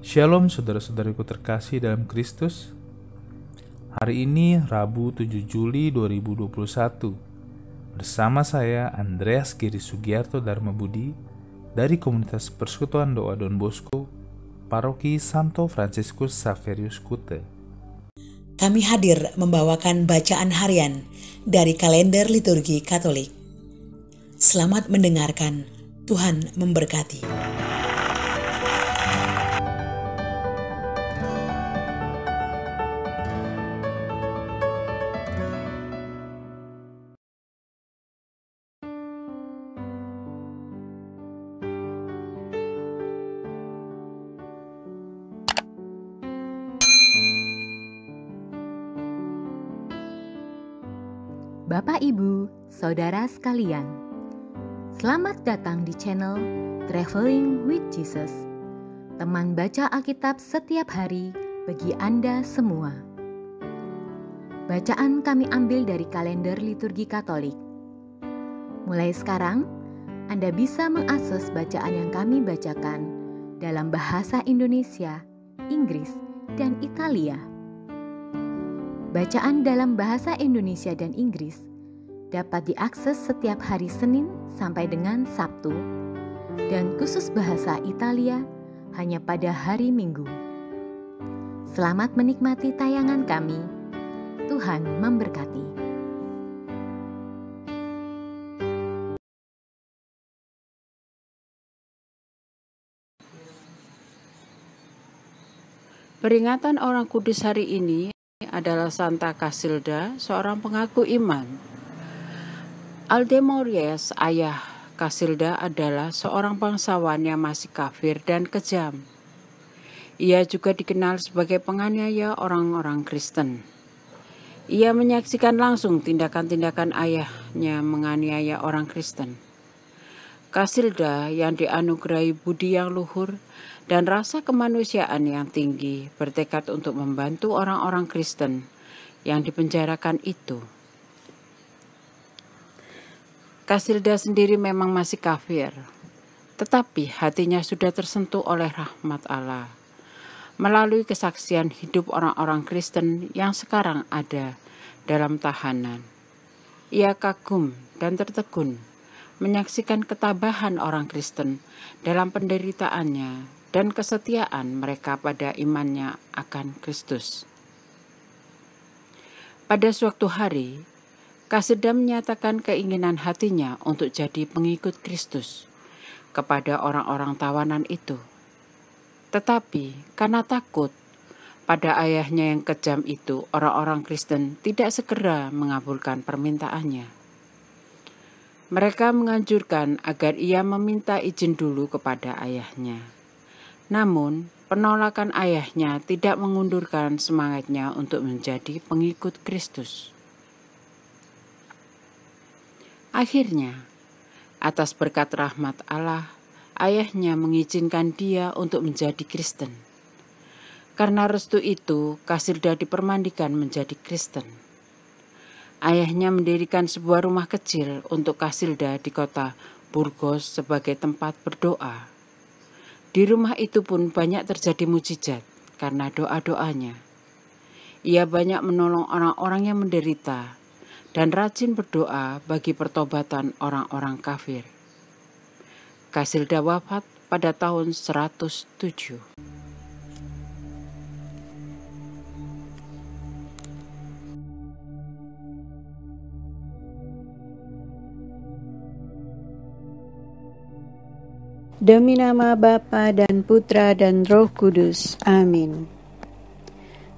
Shalom saudara-saudariku terkasih dalam Kristus. Hari ini Rabu 7 Juli 2021. Bersama saya Andreas Giri Sugiarto Dharma Budi dari Komunitas Persekutuan Doa Don Bosco, Paroki Santo Fransiskus Xaverius Kute. Kami hadir membawakan bacaan harian dari kalender liturgi Katolik. Selamat mendengarkan. Tuhan memberkati. Bapak, Ibu, Saudara sekalian, selamat datang di channel Traveling with Jesus, teman baca Alkitab setiap hari bagi Anda semua. Bacaan kami ambil dari kalender liturgi Katolik. Mulai sekarang, Anda bisa mengakses bacaan yang kami bacakan dalam bahasa Indonesia, Inggris, dan Italia. Bacaan dalam bahasa Indonesia dan Inggris dapat diakses setiap hari Senin sampai dengan Sabtu, dan khusus bahasa Italia hanya pada hari Minggu. Selamat menikmati tayangan kami. Tuhan memberkati. Peringatan orang kudus hari ini adalah Santa Casilda, seorang pengaku iman. Aldemorius, ayah Casilda, adalah seorang bangsawan yang masih kafir dan kejam. Ia juga dikenal sebagai penganiaya orang-orang Kristen. Ia menyaksikan langsung tindakan-tindakan ayahnya menganiaya orang Kristen. Casilda yang dianugerahi budi yang luhur dan rasa kemanusiaan yang tinggi bertekad untuk membantu orang-orang Kristen yang dipenjarakan itu. Casilda sendiri memang masih kafir, tetapi hatinya sudah tersentuh oleh rahmat Allah melalui kesaksian hidup orang-orang Kristen yang sekarang ada dalam tahanan. Ia kagum dan tertegun menyaksikan ketabahan orang Kristen dalam penderitaannya dan kesetiaan mereka pada imannya akan Kristus. Pada suatu hari, Casilda menyatakan keinginan hatinya untuk jadi pengikut Kristus kepada orang-orang tawanan itu. Tetapi karena takut pada ayahnya yang kejam itu, orang-orang Kristen tidak segera mengabulkan permintaannya. Mereka menganjurkan agar ia meminta izin dulu kepada ayahnya. Namun, penolakan ayahnya tidak mengundurkan semangatnya untuk menjadi pengikut Kristus. Akhirnya, atas berkat rahmat Allah, ayahnya mengizinkan dia untuk menjadi Kristen. Karena restu itu, Casilda dipermandikan menjadi Kristen. Ayahnya mendirikan sebuah rumah kecil untuk Casilda di kota Burgos sebagai tempat berdoa. Di rumah itu pun banyak terjadi mujizat karena doa-doanya. Ia banyak menolong orang-orang yang menderita dan rajin berdoa bagi pertobatan orang-orang kafir. Casilda wafat pada tahun 107. Demi nama Bapa dan Putra dan Roh Kudus. Amin.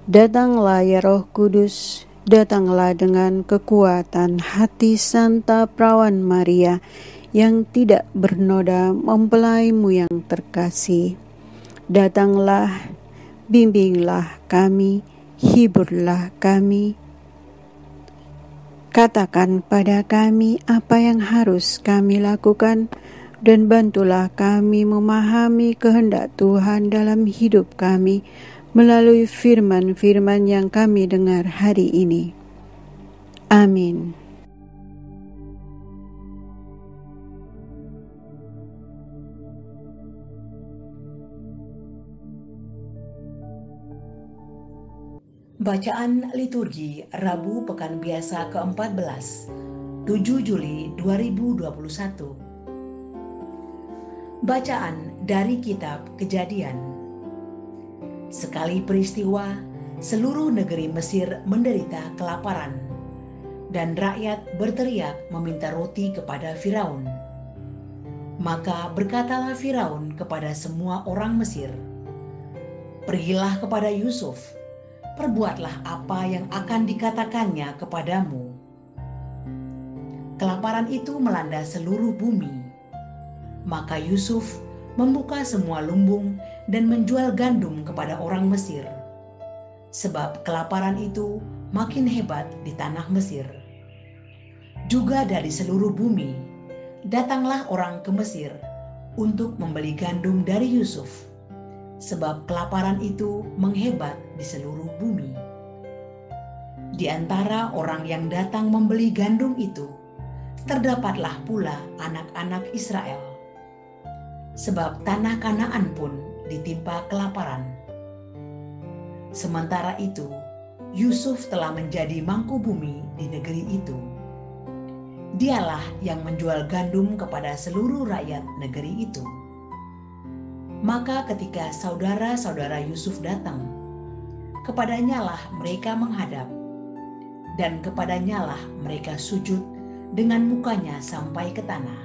Datanglah ya Roh Kudus, datanglah dengan kekuatan hati Santa Perawan Maria yang tidak bernoda mempelaimu yang terkasih. Datanglah, bimbinglah kami, hiburlah kami. Katakan pada kami apa yang harus kami lakukan, dan bantulah kami memahami kehendak Tuhan dalam hidup kami melalui firman-firman yang kami dengar hari ini. Amin. Bacaan liturgi Rabu Pekan Biasa ke-14, 7 Juli 2021. Bacaan dari Kitab Kejadian. Sekali peristiwa, seluruh negeri Mesir menderita kelaparan, dan rakyat berteriak meminta roti kepada Firaun. Maka berkatalah Firaun kepada semua orang Mesir, "Pergilah kepada Yusuf, perbuatlah apa yang akan dikatakannya kepadamu." Kelaparan itu melanda seluruh bumi. Maka Yusuf membuka semua lumbung dan menjual gandum kepada orang Mesir, sebab kelaparan itu makin hebat di tanah Mesir. Juga dari seluruh bumi datanglah orang ke Mesir untuk membeli gandum dari Yusuf, sebab kelaparan itu menghebat di seluruh bumi. Di antara orang yang datang membeli gandum itu, terdapatlah pula anak-anak Israel, sebab tanah Kanaan pun ditimpa kelaparan. Sementara itu, Yusuf telah menjadi mangku bumi di negeri itu. Dialah yang menjual gandum kepada seluruh rakyat negeri itu. Maka ketika saudara-saudara Yusuf datang, kepadanyalah mereka menghadap, dan kepadanyalah mereka sujud dengan mukanya sampai ke tanah.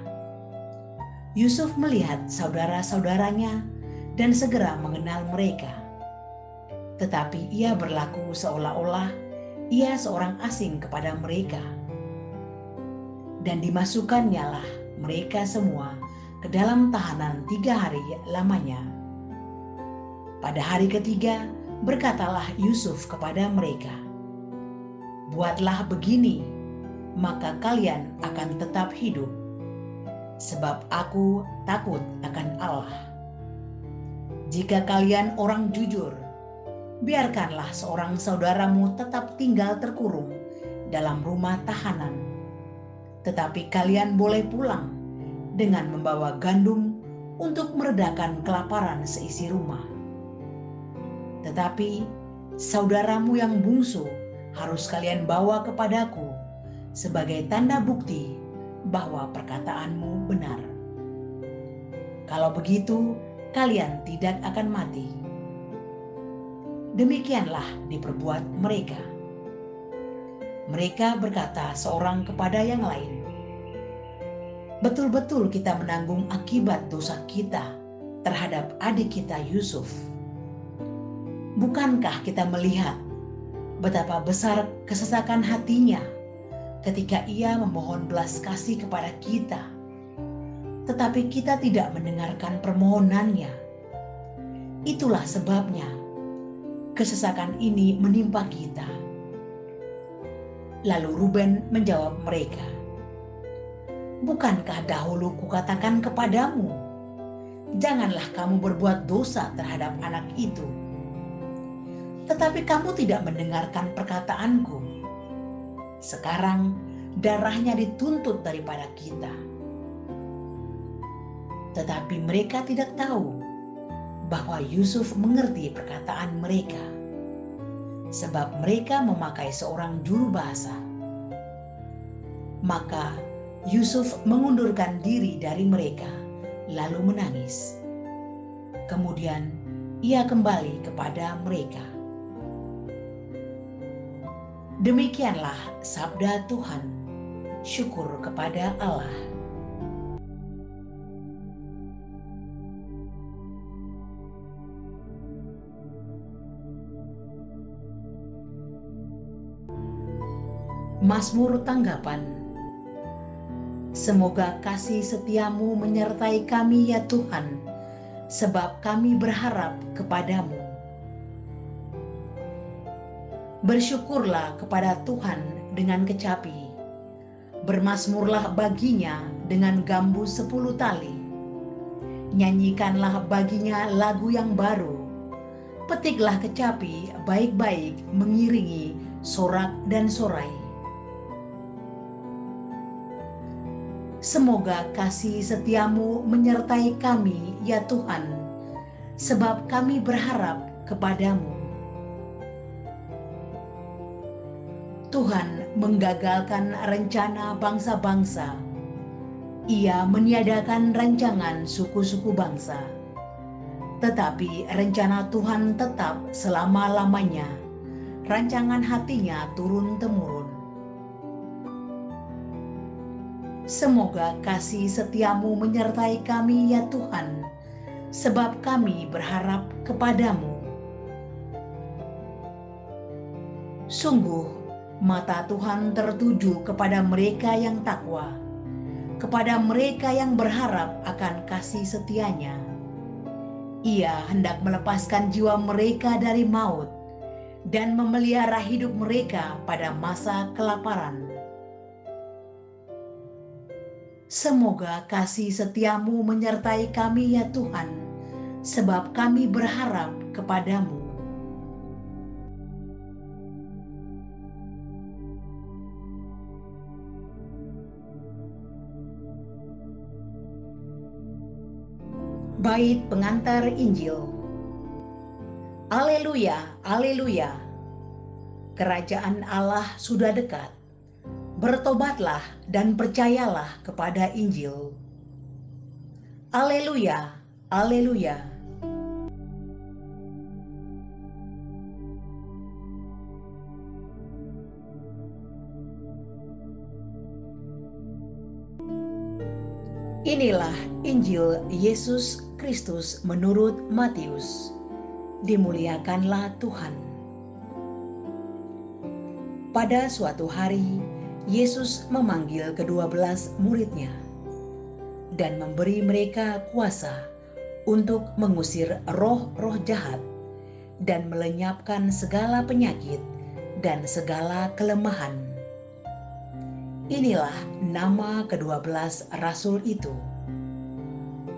Yusuf melihat saudara-saudaranya dan segera mengenal mereka. Tetapi ia berlaku seolah-olah ia seorang asing kepada mereka. Dan dimasukannyalah mereka semua ke dalam tahanan 3 hari lamanya. Pada hari ketiga berkatalah Yusuf kepada mereka, "Buatlah begini, maka kalian akan tetap hidup, sebab aku takut akan Allah. Jika kalian orang jujur, biarkanlah seorang saudaramu tetap tinggal terkurung dalam rumah tahanan. Tetapi kalian boleh pulang dengan membawa gandum untuk meredakan kelaparan seisi rumah. Tetapi saudaramu yang bungsu harus kalian bawa kepadaku sebagai tanda bukti bahwa perkataanmu benar. Kalau begitu, kalian tidak akan mati." Demikianlah diperbuat mereka. Mereka berkata seorang kepada yang lain, "Betul-betul kita menanggung akibat dosa kita terhadap adik kita Yusuf. Bukankah kita melihat betapa besar kesesakan hatinya ketika ia memohon belas kasih kepada kita, tetapi kita tidak mendengarkan permohonannya. Itulah sebabnya kesesakan ini menimpa kita." Lalu Ruben menjawab mereka, "Bukankah dahulu kukatakan kepadamu, janganlah kamu berbuat dosa terhadap anak itu? Tetapi kamu tidak mendengarkan perkataanku. Sekarang darahnya dituntut daripada kita." Tetapi mereka tidak tahu bahwa Yusuf mengerti perkataan mereka, sebab mereka memakai seorang juru bahasa. Maka Yusuf mengundurkan diri dari mereka, lalu menangis. Kemudian ia kembali kepada mereka. Demikianlah sabda Tuhan. Syukur kepada Allah. Mazmur tanggapan. Semoga kasih setiamu menyertai kami ya Tuhan, sebab kami berharap kepadamu. Bersyukurlah kepada Tuhan dengan kecapi, bermazmurlah baginya dengan gambus 10 tali. Nyanyikanlah baginya lagu yang baru, petiklah kecapi baik-baik mengiringi sorak dan sorai. Semoga kasih setiamu menyertai kami ya Tuhan, sebab kami berharap kepadamu. Tuhan menggagalkan rencana bangsa-bangsa. Ia meniadakan rancangan suku-suku bangsa. Tetapi rencana Tuhan tetap selama-lamanya. Rancangan hatinya turun-temurun. Semoga kasih setiamu menyertai kami ya Tuhan, sebab kami berharap kepadamu. Sungguh, mata Tuhan tertuju kepada mereka yang takwa, kepada mereka yang berharap akan kasih setianya. Ia hendak melepaskan jiwa mereka dari maut dan memelihara hidup mereka pada masa kelaparan. Semoga kasih setiamu menyertai kami ya Tuhan, sebab kami berharap kepadamu. Bait pengantar Injil. Haleluya, haleluya. Kerajaan Allah sudah dekat. Bertobatlah dan percayalah kepada Injil. Haleluya, haleluya. Inilah Injil Yesus Kristus menurut Matius. Dimuliakanlah Tuhan. Pada suatu hari, Yesus memanggil ke-12 murid-Nya dan memberi mereka kuasa untuk mengusir roh-roh jahat dan melenyapkan segala penyakit dan segala kelemahan. Inilah nama ke-12 rasul itu.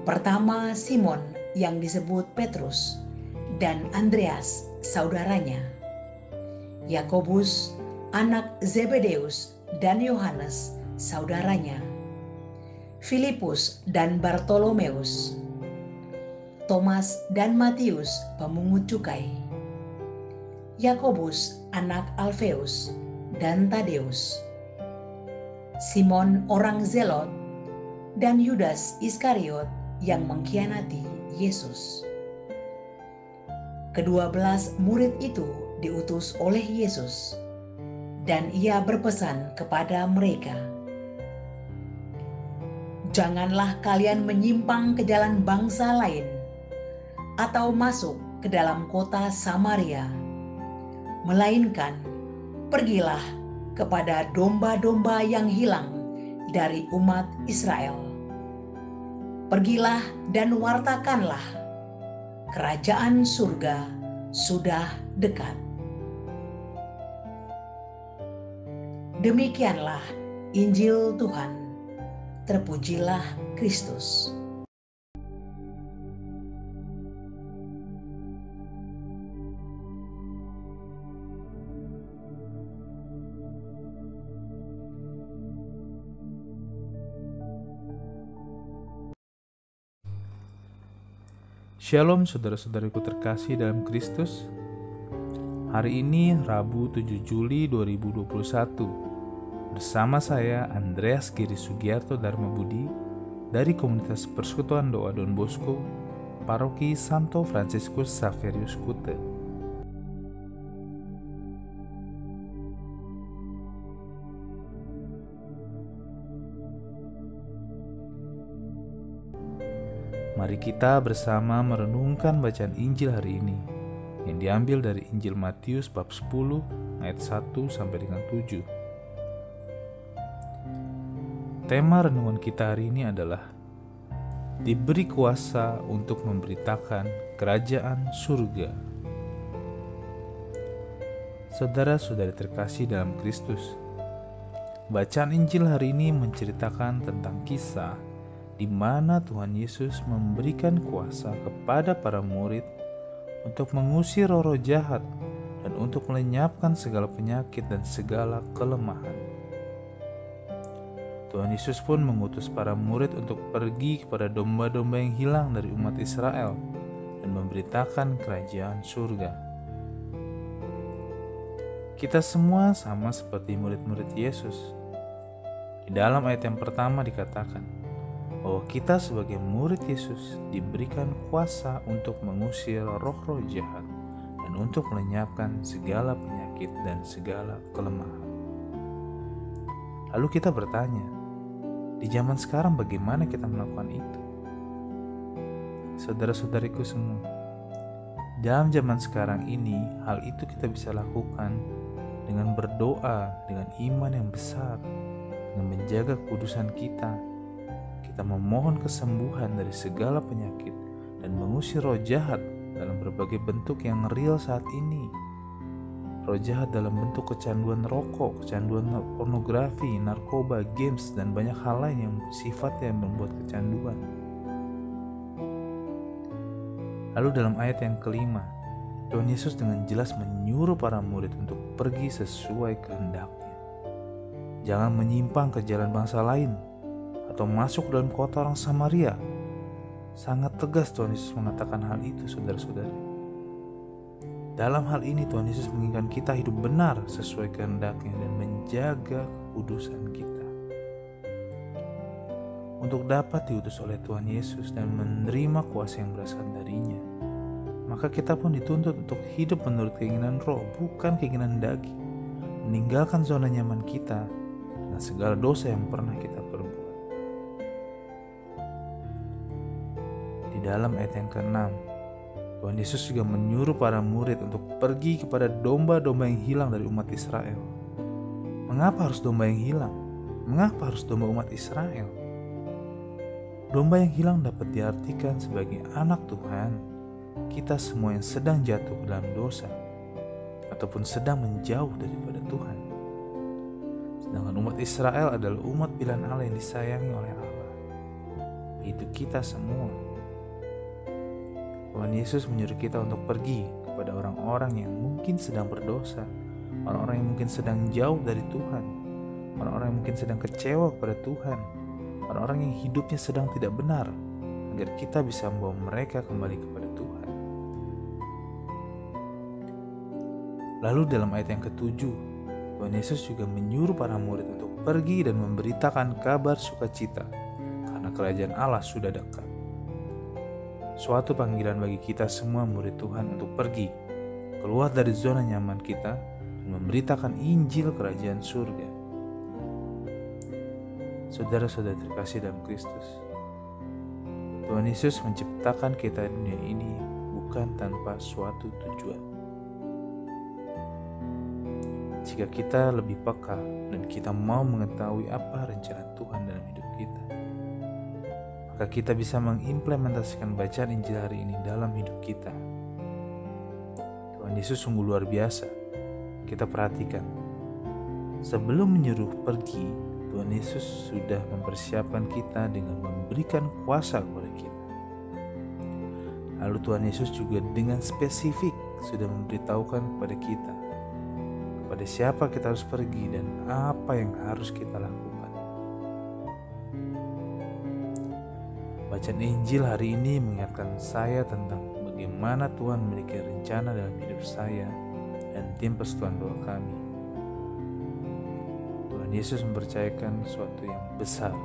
Pertama, Simon yang disebut Petrus dan Andreas saudaranya, Yakobus anak Zebedeus dan Yohanes saudaranya, Filipus dan Bartolomeus, Thomas dan Matius pemungut cukai, Yakobus anak Alfeus dan Tadeus, Simon orang Zelot, dan Yudas Iskariot yang mengkhianati Yesus. Ke-12 murid itu diutus oleh Yesus, dan ia berpesan kepada mereka, "Janganlah kalian menyimpang ke jalan bangsa lain, atau masuk ke dalam kota Samaria, melainkan pergilah kepada domba-domba yang hilang dari umat Israel. Pergilah dan wartakanlah, kerajaan surga sudah dekat." Demikianlah Injil Tuhan. Terpujilah Kristus. Shalom saudara-saudariku terkasih dalam Kristus. Hari ini Rabu 7 Juli 2021. Bersama saya Andreas Giri Sugiarto Dharma Budi dari Komunitas Persekutuan Doa Don Bosco, Paroki Santo Fransiskus Xaverius Kute. Mari kita bersama merenungkan bacaan Injil hari ini yang diambil dari Injil Matius bab 10 ayat 1 sampai dengan 7. Tema renungan kita hari ini adalah diberi kuasa untuk memberitakan kerajaan surga. Saudara-saudari terkasih dalam Kristus, bacaan Injil hari ini menceritakan tentang kisah di mana Tuhan Yesus memberikan kuasa kepada para murid untuk mengusir roh-roh jahat dan untuk melenyapkan segala penyakit dan segala kelemahan. Tuhan Yesus pun mengutus para murid untuk pergi kepada domba-domba yang hilang dari umat Israel dan memberitakan kerajaan surga. Kita semua sama seperti murid-murid Yesus. Di dalam ayat yang pertama dikatakan bahwa kita sebagai murid Yesus diberikan kuasa untuk mengusir roh-roh jahat dan untuk melenyapkan segala penyakit dan segala kelemahan. Lalu kita bertanya, di zaman sekarang bagaimana kita melakukan itu? Saudara-saudariku semua, dalam zaman sekarang ini, hal itu kita bisa lakukan dengan berdoa, dengan iman yang besar, dengan menjaga kudusan kita. Kita memohon kesembuhan dari segala penyakit dan mengusir roh jahat dalam berbagai bentuk yang real saat ini. Roh jahat dalam bentuk kecanduan rokok, kecanduan pornografi, narkoba, games, dan banyak hal lain yang sifatnya membuat kecanduan. Lalu dalam ayat yang kelima, Tuhan Yesus dengan jelas menyuruh para murid untuk pergi sesuai kehendaknya. Jangan menyimpang ke jalan bangsa lain atau masuk dalam kota orang Samaria. Sangat tegas Tuhan Yesus mengatakan hal itu, saudara-saudari. Dalam hal ini Tuhan Yesus menginginkan kita hidup benar sesuai kehendaknya dan menjaga kudusan kita. Untuk dapat diutus oleh Tuhan Yesus dan menerima kuasa yang berasal darinya, maka kita pun dituntut untuk hidup menurut keinginan roh, bukan keinginan daging, meninggalkan zona nyaman kita dengan segala dosa yang pernah kita perbuat. Di dalam ayat yang ke-6, Tuhan Yesus juga menyuruh para murid untuk pergi kepada domba-domba yang hilang dari umat Israel. Mengapa harus domba yang hilang? Mengapa harus domba umat Israel? Domba yang hilang dapat diartikan sebagai anak Tuhan, kita semua yang sedang jatuh ke dalam dosa ataupun sedang menjauh daripada Tuhan. Sedangkan umat Israel adalah umat pilihan Allah yang disayangi oleh Allah, yaitu kita semua. Tuhan Yesus menyuruh kita untuk pergi kepada orang-orang yang mungkin sedang berdosa, orang-orang yang mungkin sedang jauh dari Tuhan, orang-orang yang mungkin sedang kecewa kepada Tuhan, orang-orang yang hidupnya sedang tidak benar, agar kita bisa membawa mereka kembali kepada Tuhan. Lalu dalam ayat yang ke-7, Tuhan Yesus juga menyuruh para murid untuk pergi dan memberitakan kabar sukacita karena kerajaan Allah sudah dekat. Suatu panggilan bagi kita semua murid Tuhan untuk pergi, keluar dari zona nyaman kita dan memberitakan Injil kerajaan surga. Saudara-saudara terkasih dalam Kristus, Tuhan Yesus menciptakan kita di dunia ini bukan tanpa suatu tujuan. Jika kita lebih peka dan kita mau mengetahui apa rencana Tuhan dalam hidup kita, maka kita bisa mengimplementasikan bacaan Injil hari ini dalam hidup kita. Tuhan Yesus sungguh luar biasa. Kita perhatikan, sebelum menyuruh pergi, Tuhan Yesus sudah mempersiapkan kita dengan memberikan kuasa kepada kita. Lalu Tuhan Yesus juga dengan spesifik sudah memberitahukan kepada kita kepada siapa kita harus pergi dan apa yang harus kita lakukan. Bacaan Injil hari ini mengingatkan saya tentang bagaimana Tuhan memiliki rencana dalam hidup saya dan tim persekutuan doa kami. Tuhan Yesus mempercayakan sesuatu yang besar,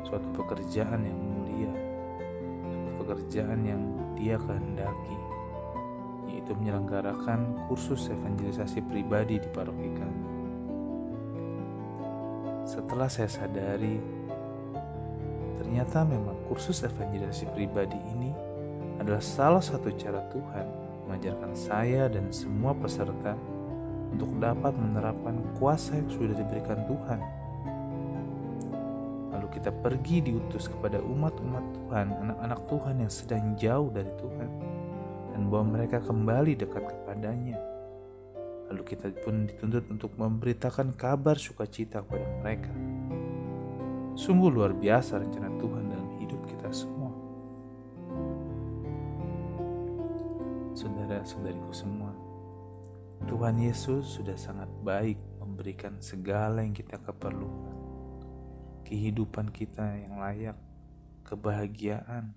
suatu pekerjaan yang mulia, suatu pekerjaan yang Dia kehendaki, yaitu menyelenggarakan kursus evangelisasi pribadi di paroki kami. Setelah saya sadari, ternyata memang kursus evangelisasi pribadi ini adalah salah satu cara Tuhan mengajarkan saya dan semua peserta untuk dapat menerapkan kuasa yang sudah diberikan Tuhan. Lalu kita pergi diutus kepada umat-umat Tuhan, anak-anak Tuhan yang sedang jauh dari Tuhan, dan bawa mereka kembali dekat kepadanya. Lalu kita pun dituntut untuk memberitakan kabar sukacita kepada mereka. Sungguh luar biasa rencana Tuhan dalam hidup kita semua. Saudara-saudariku semua, Tuhan Yesus sudah sangat baik memberikan segala yang kita keperlukan. Kehidupan kita yang layak, kebahagiaan,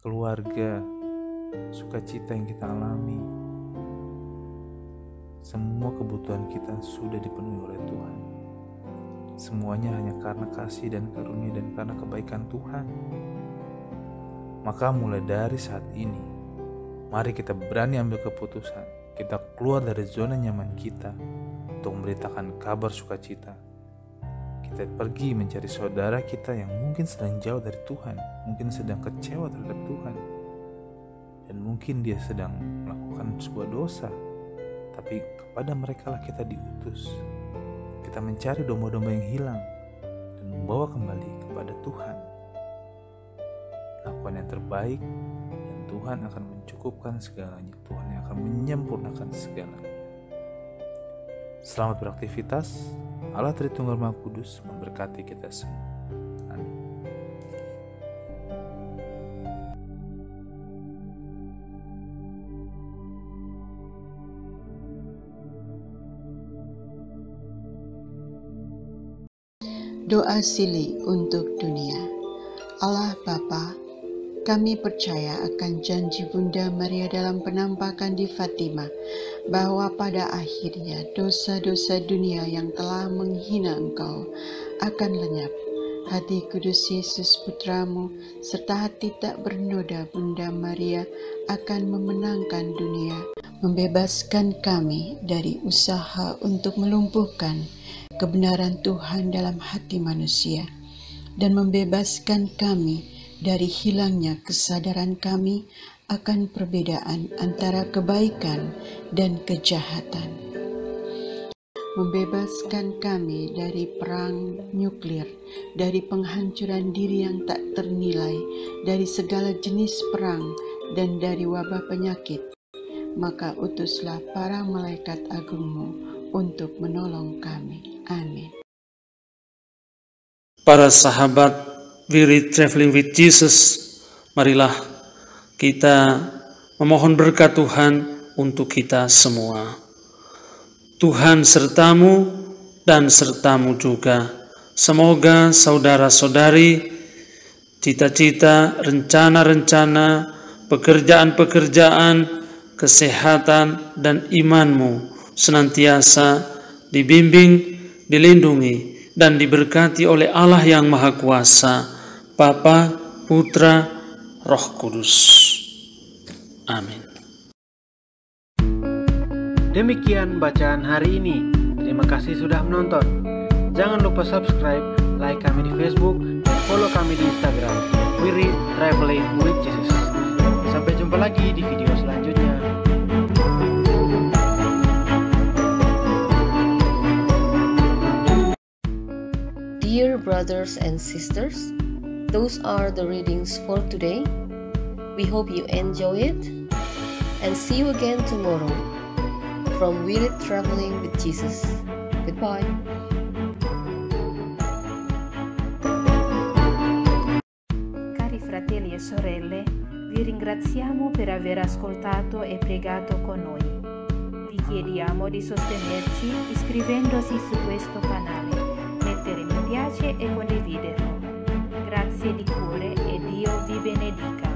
keluarga, sukacita yang kita alami. semua kebutuhan kita sudah dipenuhi oleh Tuhan. Semuanya hanya karena kasih dan karunia dan karena kebaikan Tuhan. Maka mulai dari saat ini, mari kita berani ambil keputusan. Kita keluar dari zona nyaman kita untuk memberitakan kabar sukacita. Kita pergi mencari saudara kita yang mungkin sedang jauh dari Tuhan, mungkin sedang kecewa terhadap Tuhan, dan mungkin dia sedang melakukan sebuah dosa. Tapi kepada mereka lah kita diutus. Kita mencari domba-domba yang hilang dan membawa kembali kepada Tuhan. Lakukan yang terbaik dan Tuhan akan mencukupkan segalanya. Tuhan yang akan menyempurnakan segalanya. Selamat beraktivitas. Allah Tritunggal Maha Kudus memberkati kita semua. Amin. Doa Sili untuk dunia. Allah Bapa, kami percaya akan janji Bunda Maria dalam penampakan di Fatima bahwa pada akhirnya dosa-dosa dunia yang telah menghina Engkau akan lenyap. Hati kudus Yesus Putramu serta hati tak bernoda Bunda Maria akan memenangkan dunia, membebaskan kami dari usaha untuk melumpuhkan kebenaran Tuhan dalam hati manusia, dan membebaskan kami dari hilangnya kesadaran kami akan perbedaan antara kebaikan dan kejahatan. Membebaskan kami dari perang nuklir, dari penghancuran diri yang tak ternilai, dari segala jenis perang, dan dari wabah penyakit. Maka utuslah para malaikat agung-Mu untuk menolong kami. Amin. Para sahabat Weary Traveling with Jesus, marilah kita memohon berkat Tuhan untuk kita semua. Tuhan sertamu dan sertamu juga. Semoga saudara-saudari, cita-cita, rencana-rencana, pekerjaan-pekerjaan, kesehatan, dan imanmu senantiasa dibimbing, dilindungi, dan diberkati oleh Allah yang Maha Kuasa, Bapa, Putra, Roh Kudus. Amin. Demikian bacaan hari ini. Terima kasih sudah menonton. Jangan lupa subscribe, like kami di Facebook, dan follow kami di Instagram. Weary Traveling with Jesus. Sampai jumpa lagi di video selanjutnya. Dear brothers and sisters, those are the readings for today. We hope you enjoy it, and see you again tomorrow from Weary Traveling with Jesus. Goodbye. Cari fratelli e sorelle, vi ringraziamo per aver ascoltato e pregato con noi. Vi chiediamo di sostenerci iscrivendosi su questo canale, mettere mi piace e condividerlo. Grazie di cuore e Dio vi benedica.